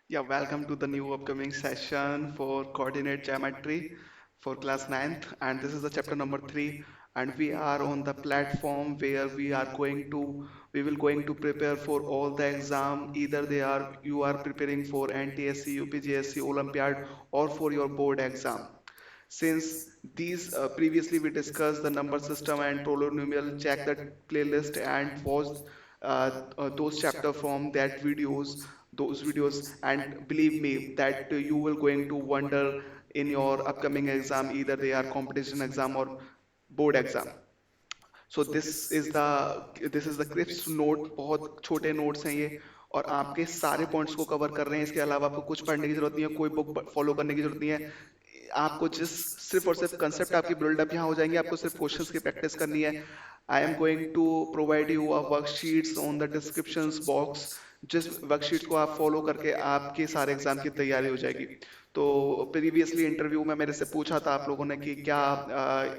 Yeah, welcome to the new upcoming session for coordinate geometry for class ninth, and this is the chapter number 3, and we are on the platform where we will going to prepare for all the exam. Either they are you are preparing for NTSC, UPGSC, Olympiad, or for your board exam. Since these previously we discussed the number system and polynomial, check the playlist and watch those chapter from that videos, those videos, and believe me that you will going to wonder in your upcoming exam, either they are competition exam or board exam. So this is the crisp note, बहुत छोटे notes हैं ये, और आपके सारे points को cover कर रहे हैं। इसके अलावा आपको कुछ पढ़ने की जरूरत नहीं है, कोई बुक फॉलो करने की जरूरत नहीं है। आपको जिस सिर्फ और सिर्फ कंसेप्ट आपकी बिल्डअप यहाँ हो जाएंगे, आपको सिर्फ क्वेश्चंस की प्रैक्टिस करनी है। I am going to provide you a worksheets on the description box, जिस वर्कशीट को आप फॉलो करके आपके सारे एग्जाम की तैयारी हो जाएगी। तो प्रीवियसली इंटरव्यू में मेरे से पूछा था आप लोगों ने कि क्या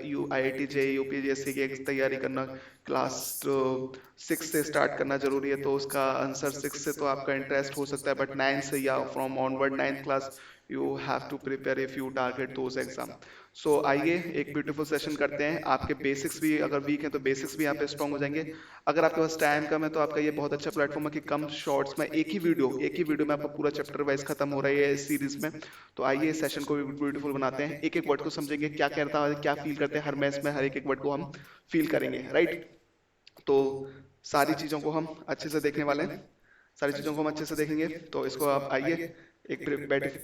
यू IIT JEE UPSC की तैयारी करना क्लास 6 से स्टार्ट करना जरूरी है, तो उसका आंसर 6 से तो आपका इंटरेस्ट हो सकता है, बट 9 से या from onward 9th class you have to prepare if you target those exam. So आइए एक ब्यूटीफुल सेशन करते हैं। आपके बेसिक्स भी अगर वीक हैं तो बेसिक्स भी यहाँ पे स्ट्रॉन्ग हो जाएंगे। अगर आपके पास टाइम कम है तो आपका ये बहुत अच्छा प्लेटफॉर्म है कि कम शॉर्ट्स में एक ही वीडियो में आपका पूरा चैप्टर वाइज खत्म हो रहा है इस सीरीज में। तो आइए इस सेशन को भी ब्यूटीफुल बनाते हैं, एक एक वर्ड को समझेंगे, क्या कहता है, क्या फील करते हैं हर मैच में, हर एक एक वर्ड को हम फील करेंगे, राइट। तो सारी चीज़ों को हम अच्छे से देखने वाले हैं, सारी चीज़ों को हम अच्छे से देखेंगे। तो इसको आप आइए एक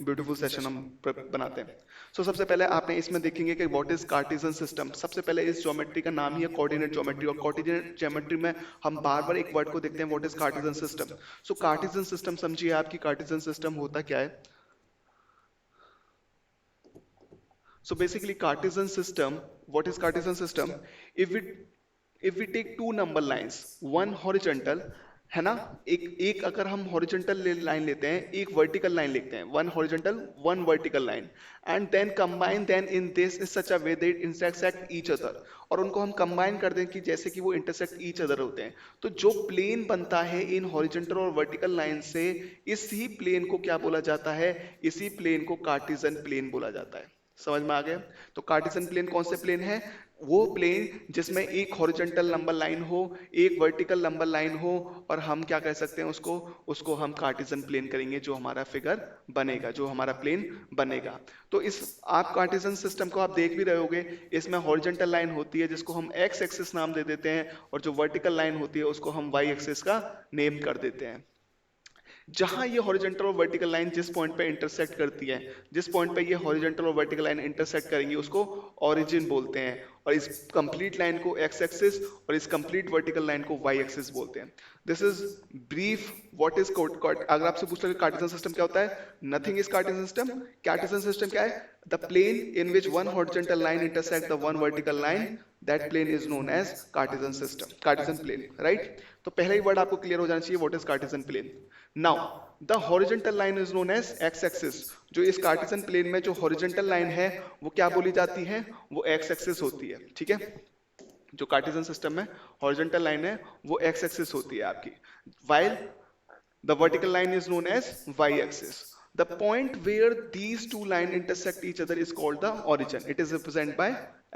ब्यूटीफुल सेशन हम बनाते हैं। सबसे पहले आपने इसमें देखेंगे कि व्हाट इज कार्टेशियन सिस्टम। सबसे पहले इस ज्योमेट्री का नाम ही है कोऑर्डिनेट ज्योमेट्री, और कोऑर्डिनेट ज्योमेट्री में हम बार बार एक वर्ड को देखते हैं, what is Cartesian system. Cartesian system समझिए, आपकी कार्टेशियन सिस्टम होता क्या है। Basically Cartesian system, what is Cartesian system? If we if we take two number lines, one horizontal, है ना, एक एक अगर हम हॉरिजॉन्टल लाइन लेते हैं, एक वर्टिकल लाइन लिखते हैं, one horizontal one vertical line, and then combine then in this is such a way that intersect each other, और उनको हम कंबाइन कर दें कि जैसे कि वो इंटरसेक्ट ईच अदर होते हैं। तो जो प्लेन बनता है इन हॉरिजॉन्टल और वर्टिकल लाइन से, इसी प्लेन को क्या बोला जाता है, इसी प्लेन को कार्टेशियन प्लेन बोला जाता है। समझ में आ गया। तो कार्टेशियन प्लेन कौन से प्लेन है, वो प्लेन जिसमें एक हॉरिजॉन्टल नंबर लाइन हो, एक वर्टिकल नंबर लाइन हो, और हम क्या कह सकते हैं उसको, उसको हम कार्टेशियन प्लेन करेंगे, जो हमारा फिगर बनेगा, जो हमारा प्लेन बनेगा। तो इस आप कार्टेशियन सिस्टम को आप देख भी रहे होगे, इसमें हॉरिजॉन्टल लाइन होती है जिसको हम एक्स एक्सिस नाम दे देते हैं, और जो वर्टिकल लाइन होती है उसको हम वाई एक्सिस का नेम कर देते हैं। जहां ये हॉरिजॉन्टल और वर्टिकल लाइन जिस पॉइंट पे इंटरसेक्ट करती है, जिस पॉइंट पे ये हॉरिजॉन्टल और वर्टिकल लाइन इंटरसेक्ट करेंगी, उसको ओरिजिन बोलते हैं, और इस कंप्लीट लाइन को एक्स एक्सिस और इस कंप्लीट वर्टिकल लाइन को वाई एक्सिस बोलते हैं। This is brief what is, अगर आपसे पूछा कि कार्टेशियन सिस्टम क्या होता है, nothing is Cartesian system. Cartesian system क्या है, the plane in which one horizontal line intersect the one vertical line, that plane is known as Cartesian system, Cartesian plane, right. तो पहला ही वर्ड आपको clear हो जाना चाहिए, what is Cartesian plane. Now the horizontal line is known as X axis. जो इस Cartesian plane में जो हॉरिजॉन्टल लाइन है वो क्या बोली जाती है, वो एक्स एक्सिस होती है, ठीक है। जो कार्टेशियन सिस्टम में हॉरिजॉन्टल लाइन है वो एक्स एक्सिस होती है आपकी, while the vertical line is known as y axis. The point where these two lines intersect each other is called the origin. It is represented by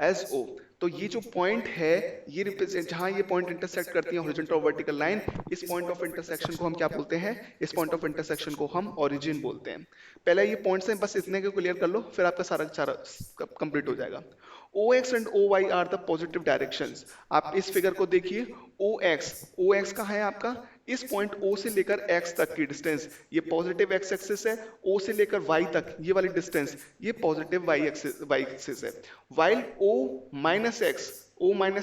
as O. तो ये जो point है, ये represent, जहां ये पॉइंट इंटरसेक्ट करती है horizontal और वर्टिकल लाइन, इस पॉइंट ऑफ इंटरसेक्शन को हम क्या बोलते हैं, इस पॉइंट ऑफ इंटरसेक्शन को हम ओरिजिन बोलते हैं। पहले ये पॉइंट्स हैं, बस इतने को क्लियर कर लो, फिर आपका सारा कंप्लीट हो जाएगा। OX and OY are the positive directions. आप इस फिगर को देखिए, OX कहाँ है आपका, इस पॉइंट O से लेकर X तक की डिस्टेंस, ये पॉजिटिव X एक्सिस है, O से लेकर Y तक ये वाली डिस्टेंस, ये पॉजिटिव Y एक्सिस है। While O minus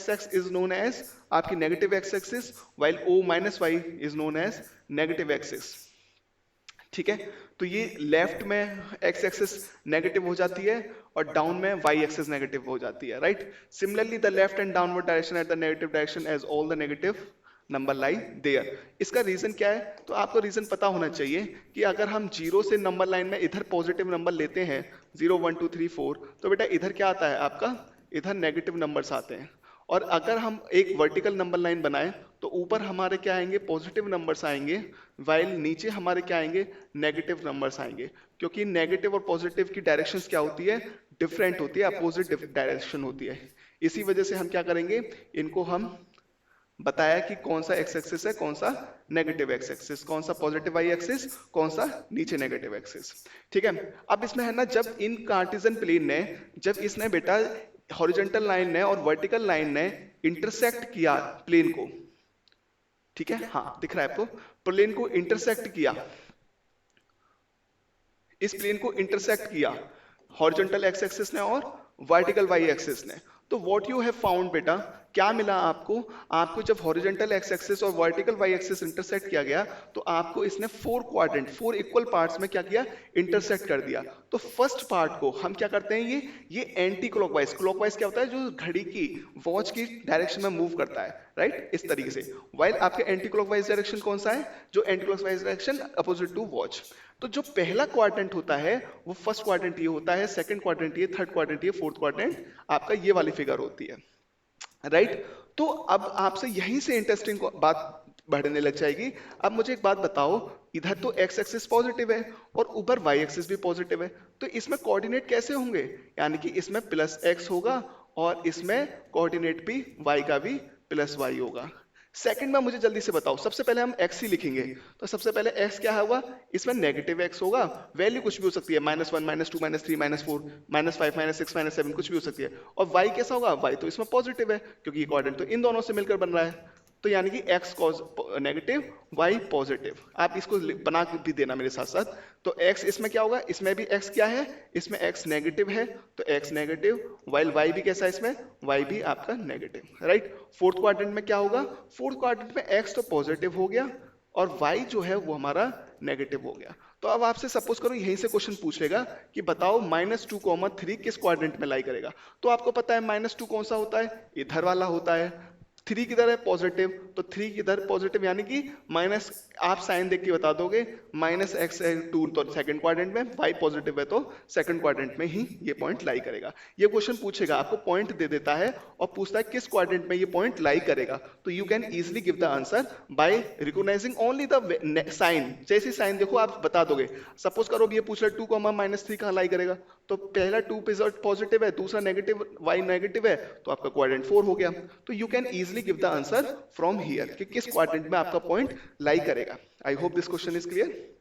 X is known as आपकी negative X axis, while O minus Y is known as negative axis, ठीक है। तो ये लेफ्ट में एक्स एक्सिस नेगेटिव हो जाती है और डाउन में वाई एक्सिस नेगेटिव हो जाती है, right. Similarly the left and downward direction at the negative direction as all the negative number lie there. इसका रीजन क्या है, तो आपको रीजन पता होना चाहिए कि अगर हम जीरो से नंबर लाइन में इधर पॉजिटिव नंबर लेते हैं 0 1 2 3 4, तो बेटा इधर क्या आता है आपका, इधर नेगेटिव नंबर्स आते हैं, और अगर हम एक वर्टिकल नंबर लाइन बनाए तो ऊपर हमारे क्या आएंगे, पॉजिटिव नंबर्स आएंगे, वाइल नीचे हमारे क्या आएंगे, नेगेटिव नंबर्स आएंगे। क्योंकि नेगेटिव और पॉजिटिव की डायरेक्शंस क्या होती है, डिफरेंट होती है, अपोजिट डायरेक्शन होती है। इसी वजह से हम क्या करेंगे, इनको हम बताया कि कौन सा एक्स एक्सिस है, कौन सा नेगेटिव एक्स एक्सिस, कौन सा पॉजिटिव वाई एक्सिस, कौन सा नीचे नेगेटिव एक्सिस। ठीक है, अब इसमें है ना, जब इन कार्टेशियन प्लेन ने, जब इसने बेटा हॉरिजॉन्टल लाइन ने और वर्टिकल लाइन ने इंटरसेक्ट किया प्लेन को, ठीक है, हाँ दिख रहा है आपको, प्लेन को इंटरसेक्ट किया, इस प्लेन को इंटरसेक्ट किया हॉरिजॉन्टल एक्स एक्सिस ने और वर्टिकल वाई एक्सिस ने, तो व्हाट यू हैव फाउंड बेटा, क्या मिला आपको, आपको जब हॉरिजॉन्टल एक्स एक्सिस और वर्टिकल वाई एक्सिस इंटरसेक्ट किया गया तो आपको इसने 4 क्वाड्रेंट, 4 इक्वल पार्ट्स में क्या किया, इंटरसेक्ट कर दिया। तो फर्स्ट पार्ट को हम क्या करते हैं, ये एंटी क्लॉकवाइज, क्लॉकवाइज क्या होता है, जो घड़ी की, वॉच की डायरेक्शन में मूव करता है, राइट, इस तरीके से। वाइल आपके एंटी क्लॉकवाइज डायरेक्शन कौन सा है, जो anti clockwise direction opposite to watch. तो जो पहला क्वाड्रेंट होता है वो फर्स्ट क्वाड्रेंट ये होता है, सेकंड क्वाड्रेंट ये, थर्ड क्वाड्रेंट ये, फोर्थ क्वाड्रेंट आपका ये वाली फिगर होती है, राइट। तो अब आपसे यहीं से इंटरेस्टिंग बात बढ़ने लग जाएगी। अब मुझे एक बात बताओ, इधर तो एक्स एक्सिस पॉजिटिव है और ऊपर वाई एक्सिस भी पॉजिटिव है, तो इसमें कोऑर्डिनेट कैसे होंगे, यानी कि इसमें प्लस एक्स होगा और इसमें कोऑर्डिनेट भी वाई का भी प्लस वाई होगा। सेकंड में मुझे जल्दी से बताओ, सबसे पहले हम x ही लिखेंगे, तो सबसे पहले x क्या होगा, इसमें नेगेटिव x होगा, वैल्यू कुछ भी हो सकती है, -1 -2 -3 -4 -5 -6 -7 कुछ भी हो सकती है। और y कैसा होगा, y तो इसमें पॉजिटिव है क्योंकि ये कोऑर्डिनेट तो इन दोनों से मिलकर बन रहा है, तो यानी कि x cause negative, y positive. आप इसको बना के भी देना मेरे साथ साथ। तो x इसमें क्या होगा, इसमें भी x क्या है, इसमें x नेगेटिव है तो x नेगेटिव, वाइल y भी कैसा है, इसमें y भी आपका नेगेटिव, राइट। फोर्थ क्वाड्रेंट में क्या होगा, फोर्थ क्वाड्रेंट में x तो पॉजिटिव हो गया और y जो है वो हमारा नेगेटिव हो गया। तो अब आपसे सपोज करो यहीं से क्वेश्चन पूछ लेगा कि बताओ -2, 3 किस क्वाड्रेंट में लाई करेगा, तो आपको पता है -2 कौन सा होता है, इधर वाला होता है, 3 किधर है पॉजिटिव, तो 3 किधर पॉजिटिव, यानी कि माइनस, आप साइन देख के बता दोगे, -x है 2 तो सेकंड क्वाड्रेंट में, y पॉजिटिव है तो सेकंड क्वाड्रेंट में ही ये पॉइंट लाई करेगा। ये क्वेश्चन पूछेगा, आपको पॉइंट दे देता है और पूछता है किस क्वाड्रेंट में ये पॉइंट लाई करेगा, तो you can easily give the answer by recognising only the sign. जैसे साइन देखो आप बता दोगे। सपोज करो ये पूछ रहा है 2, -3 कहाँ लाई करेगा, तो पहला 2 पॉजिटिव है, दूसरा नेगेटिव, y नेगेटिव है, तो आपका क्वाड्रेंट 4 हो गया। तो you can easily give the answer from here कि किस क्वाड्रेंट में आपका पॉइंट लाई करेगा। I hope this question is clear.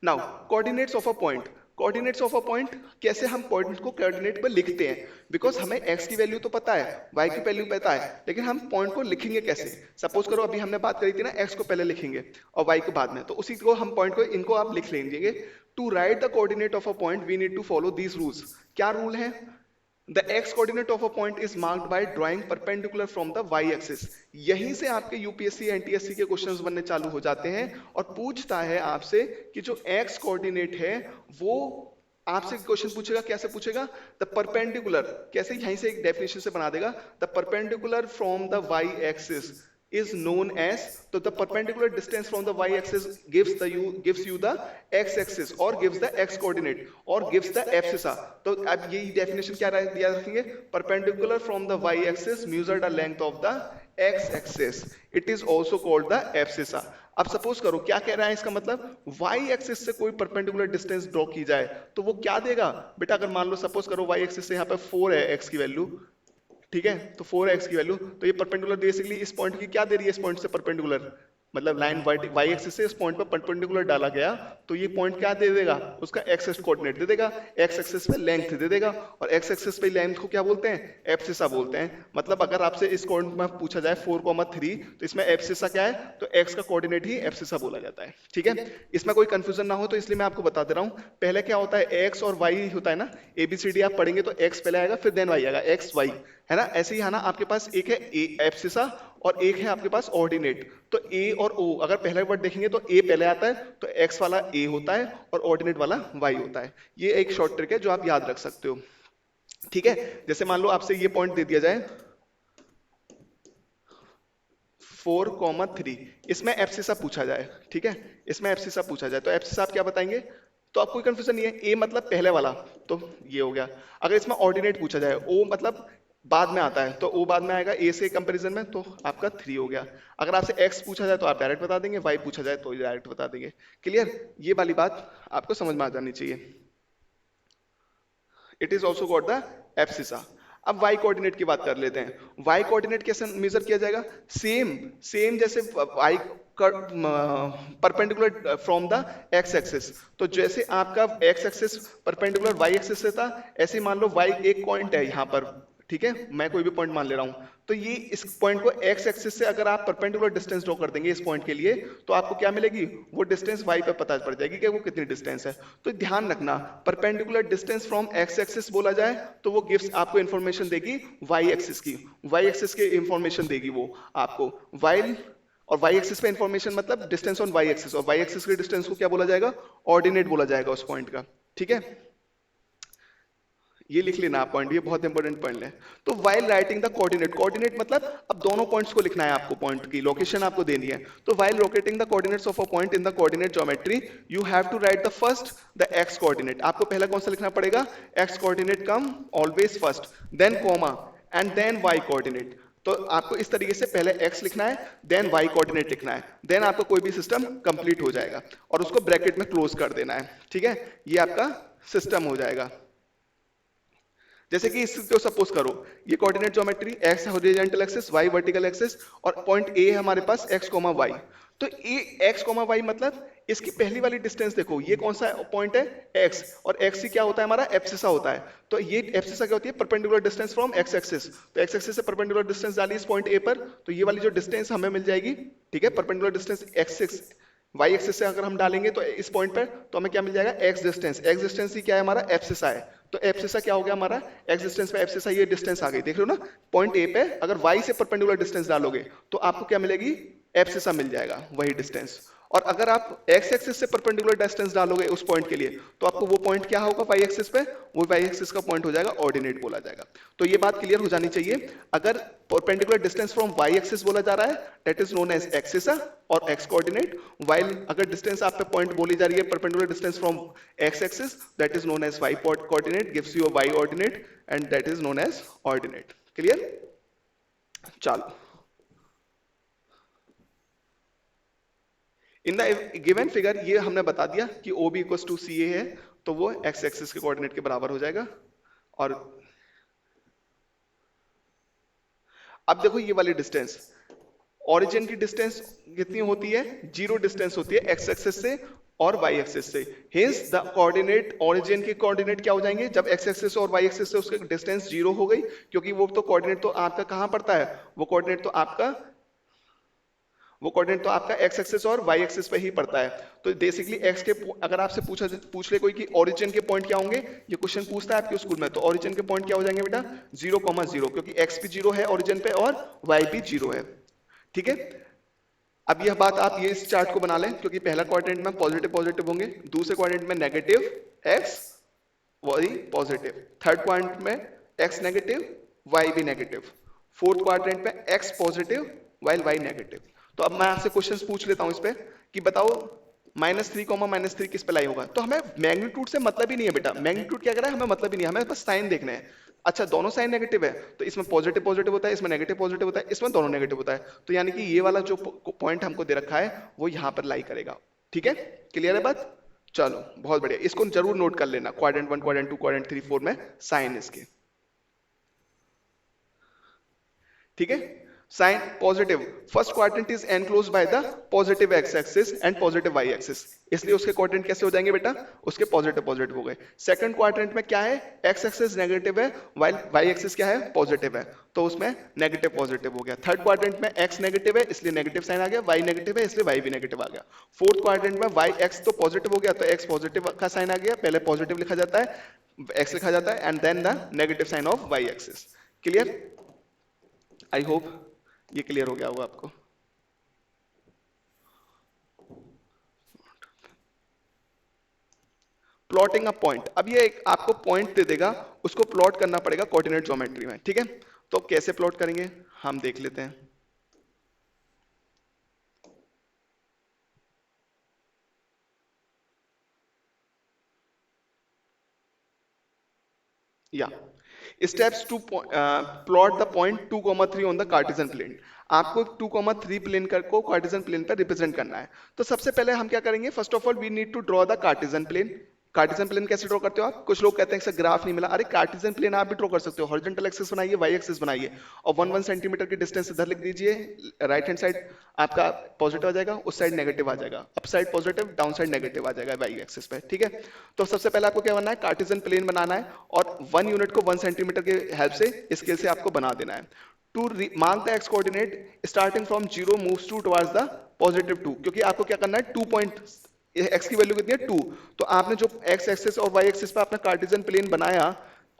Now coordinates of a point, coordinates of a point, कैसे हम पॉइंट को कोऑर्डिनेट पर लिखते हैं, बिकॉज हमें x की वैल्यू तो पता है, y की वैल्यू पता है, लेकिन हम पॉइंट को लिखेंगे कैसे। सपोज करो अभी हमने बात करी थी ना, x को पहले लिखेंगे और y को बाद में, तो उसी को हम पॉइंट को, इनको आप लिख लेंगे। To write the coordinate of a point we need to follow these rules. क्या रूल है, The x coordinate of a point is marked by drawing perpendicular from the y axis। यहीं से आपके यूपीएससी एनटीएससी के questions बनने चालू हो जाते हैं और पूछता है आपसे कि जो x कोऑर्डिनेट है वो आपसे क्वेश्चन पूछेगा, कैसे पूछेगा, द परपेंडिकुलर, कैसे, यहीं से एक डेफिनेशन से बना देगा, the perpendicular from the y axis is known as, तो the perpendicular distance from the y axis gives you the x axis or gives the x coordinate or gives the abscissa। तो अब यही definition क्या दिया रखेंगे, perpendicular from the y axis measure the length of the x axis, it is also called the abscissa। अब suppose करो क्या कह रहा है, इसका मतलब y एक्सिस से कोई परपेंडिकुलर डिस्टेंस ड्रॉ की जाए तो वो क्या देगा बेटा, अगर मान लो सपोज करो y एक्सिस से यहाँ पे 4 है x की वैल्यू, ठीक है, तो 4x की वैल्यू, तो ये परपेंडिकुलर बेसिकली इस पॉइंट की क्या दे रही है, इस पॉइंट से परपेंडिकुलर, मतलब लाइन वाई एक्सिस से इस पॉइंट पर परपेंडिकुलर डाला गया, तो ये पॉइंट क्या दे देगा, उसका एक्स एक्सिस कोऑर्डिनेट दे देगा, एक्स एक्सिस पे लेंथ दे देगा, और एक्स एक्सिस पे लेंथ को क्या बोलते हैं, एब्सिसा बोलते हैं। मतलब अगर आपसे इस कोऑर्डिनेट में पूछा जाए 4,3, तो इसमें एब्सिसा क्या है, तो एक्स का कोऑर्डिनेट ही एब्सिसा बोला जाता है। ठीक है, इसमें कोई कंफ्यूजन ना हो तो इसलिए मैं आपको बता दे रहा हूँ। पहले क्या होता है, एक्स और वाई होता है ना, एबीसीडी आप पढ़ेंगे तो एक्स पहले आएगा फिर देन वाई आएगा, एक्स वाई, है ना, ऐसे ही है ना। आपके पास एक है एब्सिसा और एक है आपके पास ऑर्डिनेट। तो ए और ओ अगर पहला वर्ड देखेंगे तो ए पहले आता है, तो एक्स वाला ए होता है और ऑर्डिनेट वाला वाई होता है। ये एक शॉर्ट ट्रिक है जो आप याद रख सकते हो। ठीक है, जैसे मान लो आपसे ये पॉइंट दे दिया जाए 4,3, इसमें एब्सिसा पूछा जाए, ठीक है, इसमें एब्सिसा पूछा जाए, तो एब्सिसा आप क्या बताएंगे, तो आप कोई कंफ्यूजन नहीं है, ए मतलब पहले वाला, तो ये हो गया। अगर इसमें ऑर्डिनेट पूछा जाए, ओ मतलब बाद में आता है, तो ओ बाद में आएगा ए से कंपैरिजन में, तो आपका 3 हो गया। अगर आपसे एक्स पूछा जाए तो आप डायरेक्ट बता देंगे, वाई पूछा जाए तो डायरेक्ट बता देंगे। क्लियर? ये वाली बात आपको समझ में आ जानी चाहिए। It is also got the abscissa. अब वाई कोऑर्डिनेट की बात कर लेते हैं। वाई कोऑर्डिनेट कैसे मेजर किया जाएगा? सेम सेम जैसे Y perpendicular from the X axis. तो जैसे आपका X axis perpendicular Y axis से था, ऐसे ही मान लो वाई एक पॉइंट है यहाँ पर, ठीक है, मैं कोई भी पॉइंट मान ले रहा हूं, तो ये इस पॉइंट को एक्स एक्सिस से अगर आप परपेंडिकुलर डिस्टेंस ड्रॉ कर देंगे इस पॉइंट के लिए, तो आपको क्या मिलेगी? वो डिस्टेंस वाई पे पता पड़ जाएगी कि वो कितनी डिस्टेंस है। तो ध्यान रखना, perpendicular distance from X axis बोला जाए तो वो गिव्स आपको इंफॉर्मेशन देगी वाई एक्सिस की, वाई एक्सिस के इंफॉर्मेशन देगी वो आपको। वाइल और वाई एक्सिस पे इंफॉर्मेशन मतलब डिस्टेंस ऑन वाई एक्सिस, और वाई एक्सिस के डिस्टेंस को क्या बोला जाएगा? ऑर्डिनेट बोला जाएगा उस पॉइंट का। ठीक है, ये लिख लेना आप पॉइंट, ये बहुत इंपॉर्टेंट पॉइंट है। तो while writing the coordinate, coordinate मतलब अब दोनों पॉइंट्स को लिखना है आपको, पॉइंट की लोकेशन आपको देनी है। तो while locating the coordinates of a point in the coordinate geometry, you have to write the first the X coordinate. आपको पहला कौन सा लिखना पड़ेगा? X coordinate come always first, then comma and then Y coordinate. तो आपको इस तरीके से पहले x लिखना है, देन y कोऑर्डिनेट लिखना है, देन आपको कोई भी सिस्टम कंप्लीट हो जाएगा और उसको ब्रैकेट में क्लोज कर देना है। ठीक है, ये आपका सिस्टम हो जाएगा। जैसे कि इसको सपोज करो, ये coordinate geometry x horizontal axis, y vertical axis, और पॉइंट A है हमारे पास x, y। तो ये x, y मतलब इसकी पहली वाली डिस्टेंस देखो, ये कौन सा पॉइंट है? x, और x ही क्या होता है हमारा? एब्सिसा होता है। तो ये एब्सिसा क्या होती है? Perpendicular distance from x axis. तो x एक्सिस से परपेंडिकुलर डिस्टेंस डाली इस पॉइंट A पर, तो ये वाली जो डिस्टेंस हमें मिल जाएगी, ठीक है, perpendicular distance x Y axis से अगर हम डालेंगे तो इस पॉइंट पर, तो हमें क्या मिल जाएगा? X distance. एक्स डिस्टेंस ही क्या है हमारा? एब्सिसा है। तो एब्सिसा क्या हो गया हमारा? एक्स डिस्टेंस पे एब्सिसा, ये डिस्टेंस आ गई, देख रहे हो ना? पॉइंट ए पे अगर वाई से परपेंडिकुलर डिस्टेंस डालोगे तो आपको क्या मिलेगी? एब्सिसा मिल जाएगा, वही डिस्टेंस। और अगर आप एक्स एक्सिस से परपेंडिकुलर डिस्टेंस डालोगे उस पॉइंट के लिए, तो आपको वो पॉइंट क्या होगा वाई एक्सिस पे? वो वाई एक्सिस का पॉइंट हो जाएगा, ऑर्डिनेट बोला जाएगा। तो ये बात क्लियर हो जानी चाहिए। अगर perpendicular distance from Y axis बोला जा रहा है, that is known as abscissa और एक्स कोऑर्डिनेट। वाइल अगर डिस्टेंस आप पे पॉइंट बोली जा रही है perpendicular distance from X axis, that is known as Y coordinate, gives you a Y ordinate and that is known as ordinate. Clear? चलो, in the given figure ये हमने बता दिया कि ओ बी इक्वल टू सी ए है, तो वो x axis के कोऑर्डिनेट के बराबर हो जाएगा। और अब देखो ये वाली डिस्टेंस, ओरिजिन की डिस्टेंस कितनी होती है? जीरो डिस्टेंस होती है एक्स एक्सिस से और वाई एक्सिस से। हेंस द कोऑर्डिनेट, ओरिजिन के कोऑर्डिनेट क्या हो जाएंगे जब एक्स एक्सिस और वाई एक्सिस से उसकी डिस्टेंस जीरो हो गई? क्योंकि वो तो कोऑर्डिनेट तो आपका कहां पड़ता है? वो कोऑर्डिनेट तो आपका एक्स एक्सिस और वाई एक्सिस पे ही पड़ता है। तो बेसिकली एक्स के, अगर आपसे पूछ ले कोई कि ओरिजिन के पॉइंट क्या होंगे, ये क्वेश्चन पूछता है आपके स्कूल में, तो ओरिजिन के पॉइंट क्या हो जाएंगे बेटा? 0,0, क्योंकि एक्स भी जीरो है ओरिजिन पे और वाई भी जीरो है। ठीक है, अब यह बात आप ये इस चार्ट को बना लें, क्योंकि पहला क्वाड्रेंट में पॉजिटिव पॉजिटिव होंगे, दूसरे क्वाड्रेंट में negative X Y positive, third quadrant में एक्स नेगेटिव वाई भी नेगेटिव, फोर्थ क्वाड्रेंट में X positive Y Y negative. तो अब मैं आपसे क्वेश्चंस पूछ लेता हूं इस पे कि बताओ -3, किस पे लाई होगा? तो हमें मैग्नीट्यूड से मतलब ही नहीं है बेटा, मैग्नीट्यूड क्या करा है हमें मतलब ही नहीं है, हमें बस साइन देखने हैं। अच्छा, दोनों साइन नेगेटिव है, तो इसमें पॉजिटिव पॉजिटिव होता है, इसमें नेगेटिव पॉजिटिव होता है, इसमें दोनों नेगेटिव होता है। तो यानी कि ये वाला जो पॉइंट हमको दे रखा है वो यहाँ पर लाई करेगा। ठीक है, क्लियर है बात? चलो, बहुत बढ़िया, इसको जरूर नोट कर लेना, क्वाड्रेंट 1, क्वाड्रेंट 2, क्वाड्रेंट 3, 4 में साइन इसके। ठीक है, sign positive, first quadrant is enclosed by the positive X axis and positive Y axis, इसलिए उसके क्वाड्रेंट कैसे हो जाएंगे बेटा? उसके पॉजिटिव पॉजिटिव हो गए। सेकंड क्वाड्रेंट में क्या है? एक्स एक्सिस नेगेटिव है, वाई वाई एक्सिस क्या है? पॉजिटिव है, तो उसमें नेगेटिव पॉजिटिव हो गया। थर्ड क्वाड्रेंट में एक्स नेगेटिव है इसलिए नेगेटिव साइन आ गया, वाई नेगेटिव है इसलिए वाई भी नेगेटिव आ गया। फोर्थ क्वाड्रेंट में वाई एक्स तो पॉजिटिव हो गया, तो एक्स पॉजिटिव का साइन आ गया, पहले पॉजिटिव लिखा जाता है, एक्स लिखा जाता है and then the negative sign of Y axis. Clear? I hope ये क्लियर हो गया होगा आपको। प्लॉटिंग अ पॉइंट, अब ये एक आपको पॉइंट दे देगा, उसको प्लॉट करना पड़ेगा कोऑर्डिनेट ज्योमेट्री में। ठीक है, तो कैसे प्लॉट करेंगे हम देख लेते हैं। या steps to plot the point 2,3 on the Cartesian plane. आपको 2,3 प्लेन को कार्टेशियन प्लेन पर रिप्रेजेंट करना है। तो सबसे पहले हम क्या करेंगे, first of all we need to draw the Cartesian plane. Cartesian plane कैसे ड्रॉ करते हो आप? कुछ लोग कहते हैं कि ग्राफ नहीं मिला, अरे कार्टेशियन प्लेन आप भी ड्रॉ कर सकते हो। हॉरिजॉन्टल एक्सिस बनाइए, वाई एक्सिस बनाइए, और 1 सेंटीमीटर की डिस्टेंस इधर लिख दीजिए। राइट हैंड साइड आपका पॉजिटिव आ जाएगा, उस साइड नेगेटिव आ जाएगा, up side positive, down side negative आ जाएगा वाई एक्सिस पे, ठीक है। तो सबसे पहले आपको क्या बनना है, कार्टेशियन प्लेन बनाना है, और 1 यूनिट को 1 सेंटीमीटर के हेल्प से स्केल से आपको बना देना है। To mark the X coordinate starting from 0 moves to towards the positive 2, क्योंकि आपको क्या करना है, 2 पॉइंट, एक्स की वैल्यू कितनी है 2, तो आपने जो एक्स एक्सिस और वाई एक्सिस पे अपना कार्टेशियन प्लेन बनाया,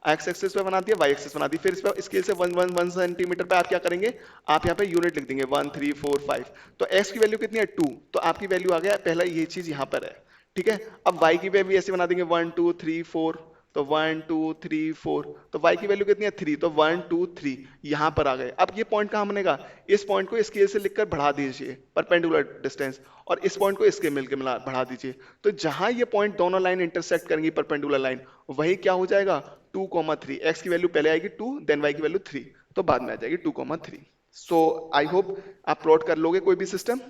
एक्स एक्सिस पे बना दिया, वाई एक्सिस बना दी, फिर इस पर स्केल से 1 सेंटीमीटर पे आप क्या करेंगे, आप यहाँ पे यूनिट लिख देंगे 1 3 4 5। तो एक्स की वैल्यू कितनी है 2, तो आपकी वैल्यू आ गया, पहला ये चीज यहाँ पर है, ठीक है। अब वाई की वैल्यू ऐसे बना देंगे 1 2 3 4, तो 1 2 3 4, तो y की वैल्यू कितनी है 3, तो 1 2 3 यहां पर आ गए। अब ये पॉइंट कहां बनेगा, इस पॉइंट को स्केल से लिखकर बढ़ा दीजिए परपेंडिकुलर डिस्टेंस, और इस पॉइंट को इसके मिलकर मिला बढ़ा दीजिए। तो जहां ये पॉइंट दोनों लाइन इंटरसेक्ट करेंगी परपेंडिकुलर लाइन, वही क्या हो जाएगा 2,3। एक्स की वैल्यू पहले आएगी 2, देन y की वैल्यू 3, तो बाद में आ जाएगी 2,3। सो आई होप आप प्लॉट कर लोगे कोई भी सिस्टम,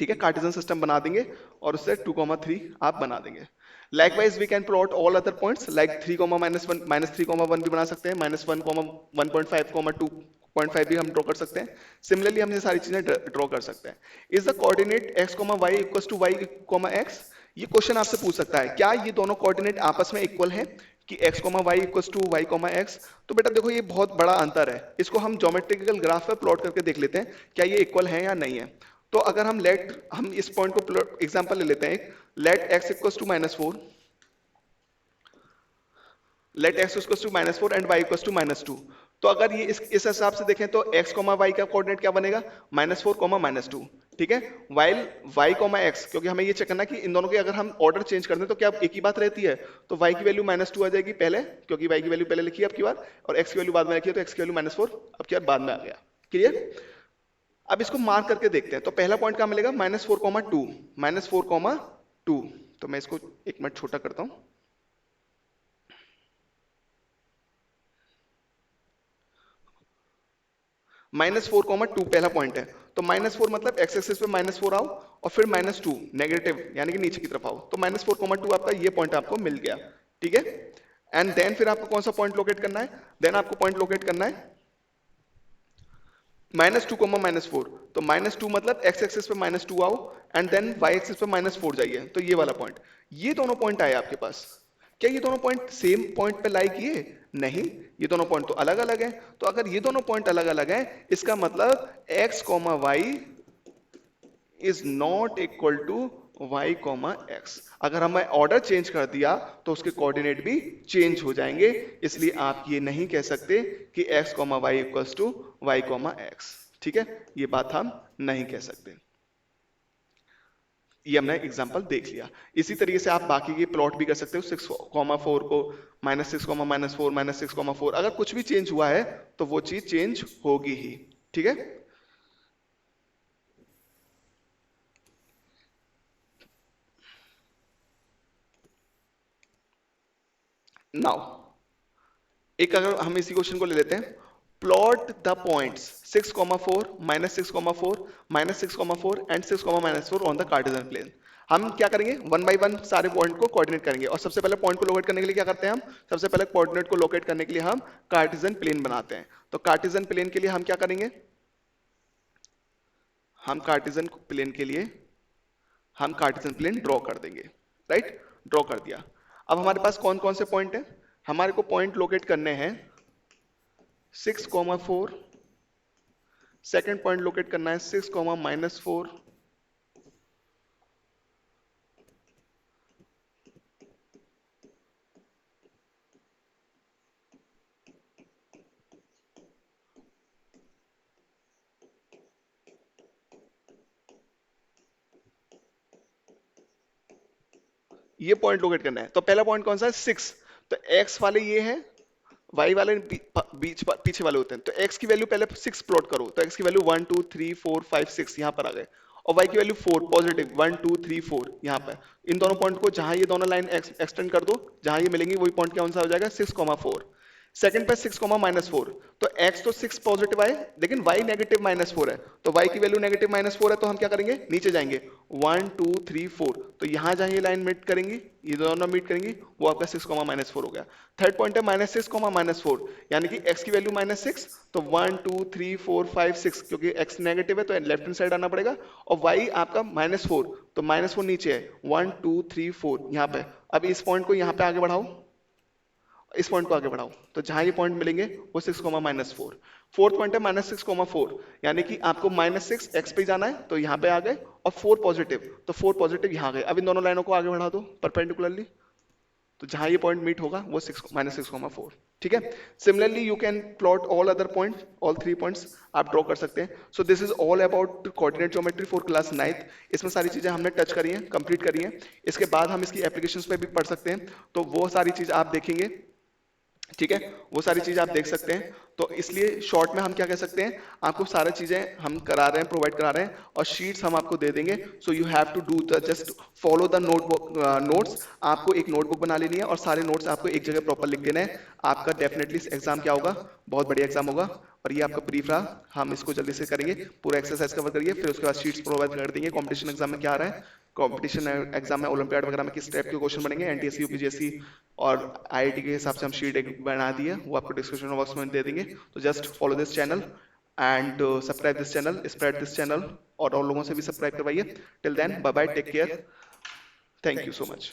ठीक है, कार्टेशियन सिस्टम बना देंगे और उससे 2,3 आप बना देंगे। Likewise we can plot all other points like 3, -1, -3,1 भी बना सकते हैं, -1, 1.5, 2.5 भी हम ड्रॉ कर सकते हैं। सिमिलरली हम ये सारी चीजें ड्रॉ कर सकते हैं। Is the coordinate x, y equal to y, x, ये क्वेश्चन आपसे पूछ सकता है, क्या ये दोनों कोऑर्डिनेट आपस में इक्वल है कि x, y equal to y, x? तो बेटा देखो ये बहुत बड़ा अंतर है, इसको हम ज्योमेट्रिकल ग्राफ पे प्लॉट करके देख लेते हैं क्या ये इक्वल है या नहीं है। तो अगर हम इस पॉइंट को एग्जांपल ले लेते हैं, let x equals to -4, let x equals to -4 and y equals to -2। तो अगर ये इस हिसाब से देखें तो x, y का कोऑर्डिनेट क्या बनेगा, -4, -2, ठीक है। वाइल y, x, क्योंकि हमें ये चेक करना है कि इन दोनों के अगर हम ऑर्डर चेंज कर दें तो क्या एक ही बात रहती है, तो y की वैल्यू -2 आ जाएगी पहले, क्योंकि y की वैल्यू पहले लिखी है अब की बार, और x की वैल्यू बाद में लिखी है, तो x की वैल्यू -4 अब की बार बाद में आ गया। क्लियर? अब इसको मार्क करके देखते हैं। तो पहला पॉइंट कहां मिलेगा, -4,2, -4,2। तो मैं इसको एक मिनट छोटा करता हूं, -4,2 पहला पॉइंट है। तो -4 मतलब एक्स एक्सिस पे -4 आओ, और फिर -2 नेगेटिव यानी कि नीचे की तरफ आओ, तो -4,2 आपका ये पॉइंट आपको मिल गया, ठीक है। एंड देन फिर आपको कौन सा पॉइंट लोकेट करना है, देन आपको पॉइंट लोकेट करना है -2, -4। तो -2 मतलब एक्स एक्सिस पे -2 आओ, एंड देन वाई एक्सिस पे -4 जाइए, तो ये वाला पॉइंट। ये दोनों पॉइंट आए आपके पास, क्या ये दोनों पॉइंट सेम पॉइंट पे लाई किए? नहीं, ये दोनों पॉइंट तो अलग अलग हैं। तो अगर ये दोनों पॉइंट अलग अलग हैं, इसका मतलब x, y is not equal to y, x। अगर हमें ऑर्डर चेंज कर दिया तो उसके कोऑर्डिनेट भी चेंज हो जाएंगे, इसलिए आप ये नहीं कह सकते कि x, y equals to y, x, ठीक है, ये बात हम नहीं कह सकते। ये हमने एग्जांपल देख लिया। इसी तरीके से आप बाकी के प्लॉट भी कर सकते हो, 6,4 को -6, -4, -6,4, अगर कुछ भी चेंज हुआ है तो वो चीज चेंज होगी ही, ठीक है। नाउ एक अगर हम इसी क्वेश्चन को ले लेते हैं, plot the points 6,4, -6,4, -6,4 and 6, -4 on the Cartesian plane. हम क्या करेंगे, वन बाय वन सारे पॉइंट को कोऑर्डिनेट करेंगे, और सबसे पहले पॉइंट को लोकेट करने के लिए क्या करते हैं हम, सबसे पहले कोऑर्डिनेट को लोकेट करने के लिए हम कार्टेशियन प्लेन बनाते हैं। तो कार्टेशियन प्लेन के लिए हम क्या करेंगे, हम कार्टेशियन प्लेन के लिए हम कार्टेशियन प्लेन ड्रॉ कर देंगे, राइट, ड्रॉ कर दिया। अब हमारे पास कौन कौन से पॉइंट है, हमारे को पॉइंट लोकेट करने हैं 6,4, सेकेंड पॉइंट लोकेट करना है 6, -4, ये पॉइंट लोकेट करना है। तो पहला पॉइंट कौन सा है, 6, तो x वाले ये है, y वाले बीच पीछे वाले होते हैं। तो x की वैल्यू पहले 6 प्लॉट करो, तो x की वैल्यू 1 2 3 4 5 6 यहां पर आ गए, और y की वैल्यू 4 पॉजिटिव 1 2 3 4 यहां पर। इन दोनों पॉइंट को जहां ये दोनों लाइन एक्सटेंड कर दो, जहां ये मिलेंगी वही पॉइंट कौन सा हो जाएगा, 6,4। सेकंड पे 6 कॉमा -4, तो x तो 6 पॉजिटिव आए लेकिन y नेगेटिव -4 है, तो y की वैल्यू नेगेटिव -4 है, तो हम क्या करेंगे, नीचे जाएंगे 1 2 3 4, तो यहां जहां ये लाइन मीट करेंगी, ये दोनों मीट करेंगी, वो आपका 6 कॉमा -4 हो गया। थर्ड पॉइंट है -6 कॉमा -4, यानी कि x की वैल्यू -6, तो 1 2 3 4 5 6, क्योंकि x नेगेटिव है तो लेफ्ट हैंड साइड आना पड़ेगा, और y आपका -4, तो -4 नीचे है, 1 2 3 4 यहाँ पे। अब इस पॉइंट को यहाँ पे आगे बढ़ाओ, इस पॉइंट को आगे बढ़ाओ, तो जहां ये पॉइंट मिलेंगे वो 6 कोमा -4। फोर्थ पॉइंट है -6,4, यानी कि आपको -6 एक्स पे जाना है, तो यहाँ पे आ गए, और 4 पॉजिटिव, तो 4 पॉजिटिव यहाँ गए। अब इन दोनों लाइनों को आगे बढ़ा दो परपेंडिकुलरली, तो जहां ये पॉइंट मीट होगा वो 6 -6,4। ठीक है। Similarly you can plot all other point, all 3 points आप ड्रॉ कर सकते हैं। सो this is all about coordinate geometry for class 9th। इसमें सारी चीजें हमने टच करी हैं, कंप्लीट करी हैं। इसके बाद हम इसकी एप्लीकेशंस पे भी पढ़ सकते हैं, तो वो सारी चीज आप देखेंगे। ठीक है, वो सारी चीजें आप देख सकते हैं। तो इसलिए शॉर्ट में हम क्या कह सकते हैं, आपको सारी चीजें हम करा रहे हैं, प्रोवाइड करा रहे हैं, और शीट्स हम आपको दे देंगे। So you have to do the just follow the notebook notes. आपको एक नोटबुक बना लेनी है और सारे नोट्स आपको एक जगह प्रॉपर लिख देना है। आपका डेफिनेटली एग्जाम क्या होगा, बहुत बढ़िया एग्जाम होगा। और ये आपका ब्रीफ रहा, हम इसको जल्दी से करेंगे, पूरा एक्सरसाइज कवर करिए, फिर उसके बाद शीट्स प्रोवाइड कर देंगे। कॉम्पिटिशन एग्जाम में क्या आ रहा है, कॉम्पिटिशन एग्जाम में ओलंपियाड वगैरह में किस टाइप के क्वेश्चन बनेंगे, एनटीएससी यूपीएससी और आईआईटी के हिसाब से हम शीट एक बना दिए, वो आपको डिस्क्रिप्शन बॉक्स में दे देंगे। तो just follow this channel and subscribe this channel, spread this channel, और लोगों से भी सब्सक्राइब करवाइए। Till then bye bye, take care, thank you so much.